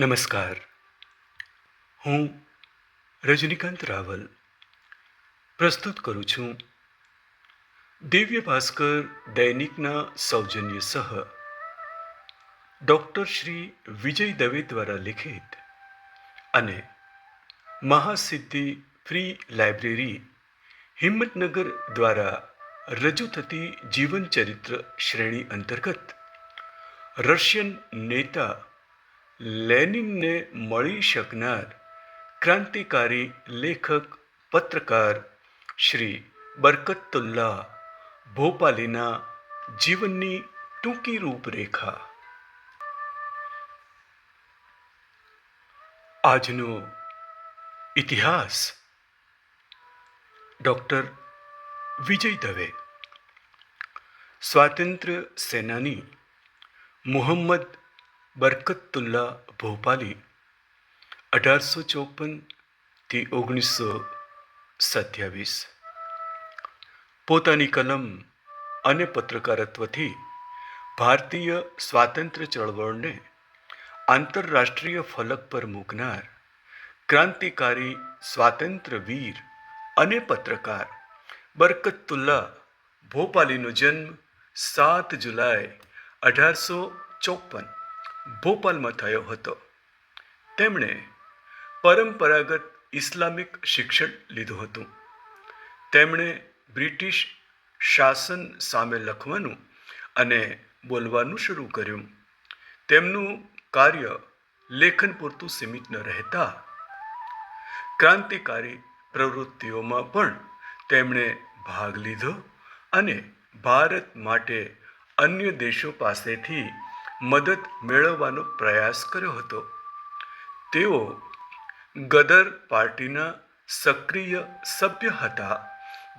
નમસ્કાર. હું રજનીકાંત રાવલ પ્રસ્તુત કરું છું દિવ્ય ભાસ્કર દૈનિકના સૌજન્ય સહ ડૉક્ટર શ્રી વિજય દવે દ્વારા લિખિત અને મહાસિદ્ધિ ફ્રી લાઇબ્રેરી હિંમતનગર દ્વારા રજૂ થતી જીવનચરિત્ર શ્રેણી અંતર્ગત રશિયન નેતા લેનિનને મળી શકનાર ક્રાંતિકારી લેખક પત્રકાર શ્રી બરકતુલ્લાહ ભોપાલીના જીવનની ટૂંકી રૂપરેખા. આજનો ઇતિહાસ. ડૉક્ટર વિજય દવે સ્વાતંત્ર્ય સેનાની મોહમ્મદ બરકતુલ્લાહ ભોપાલી 1854 થી 1927. પોતાની કલમ અને પત્રકારત્વથી ભારતીય સ્વાતંત્ર્ય ચળવળને આંતરરાષ્ટ્રીય ફલક પર મૂકનાર ક્રાંતિકારી સ્વાતંત્ર્ય વીર અને પત્રકાર બરકતુલ્લાહ ભોપાલીનો જન્મ 7 જુલાઈ 1854 ભોપાલમાં થયો હતો. તેમણે પરંપરાગત ઇસ્લામિક શિક્ષણ લીધું હતું. તેમણે બ્રિટિશ શાસન સામે લખવાનું અને બોલવાનું શરૂ કર્યું. તેમનું કાર્ય લેખન પૂરતું સીમિત ન રહેતા ક્રાંતિકારી પ્રવૃત્તિઓમાં પણ તેમણે ભાગ લીધો અને ભારત માટે અન્ય દેશો પાસેથી મદદ મેળવવાનો પ્રયાસ કર્યો હતો. તેઓ ગદર પાર્ટીના સક્રિય સભ્ય હતા,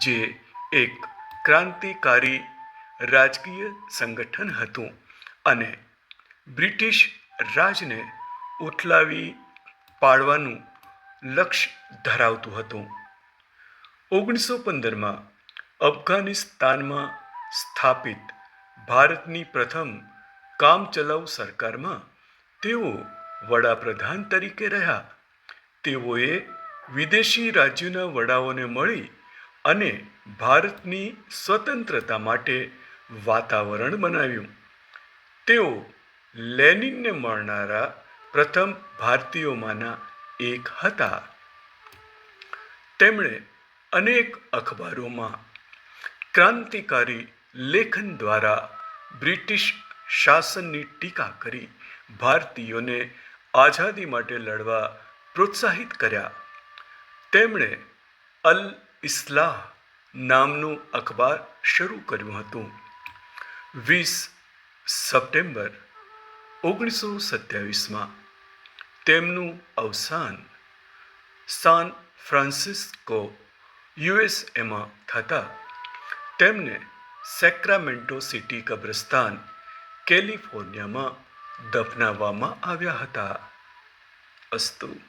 જે એક ક્રાંતિકારી રાજકીય સંગઠન હતું અને બ્રિટિશ રાજને ઉથલાવી પાડવાનું લક્ષ્ય ધરાવતું હતું. 1915માં અફઘાનિસ્તાનમાં સ્થાપિત ભારતની પ્રથમ કામચલાઉ સરકારમાં તેઓ વડાપ્રધાન તરીકે રહ્યા. તેઓએ વિદેશી રાજ્યોના વડાઓને મળી અને ભારતની સ્વતંત્રતા માટે વાતાવરણ બનાવ્યું. તેઓ લેનિનને મળનારા પ્રથમ ભારતીયોમાંના એક હતા. તેમણે અનેક અખબારોમાં ક્રાંતિકારી લેખન દ્વારા બ્રિટિશ શાસનની ટીકા કરી ભારતીયોને આઝાદી માટે લડવા પ્રોત્સાહિત કર્યા. તેમણે અલ ઇસ્લાહ નામનું અખબાર શરૂ કર્યું હતું. 20 સપ્ટેમ્બર 1927માં તેમનું અવસાન સાન ફ્રાન્સિસ્કો, યુએસએમાં થતાં તેમને સેક્રામેન્ટો સિટી કબ્રસ્તાન, કેલિફોર્નિયામાં દફનાવવામાં આવ્યા હતા. અસ્તુ.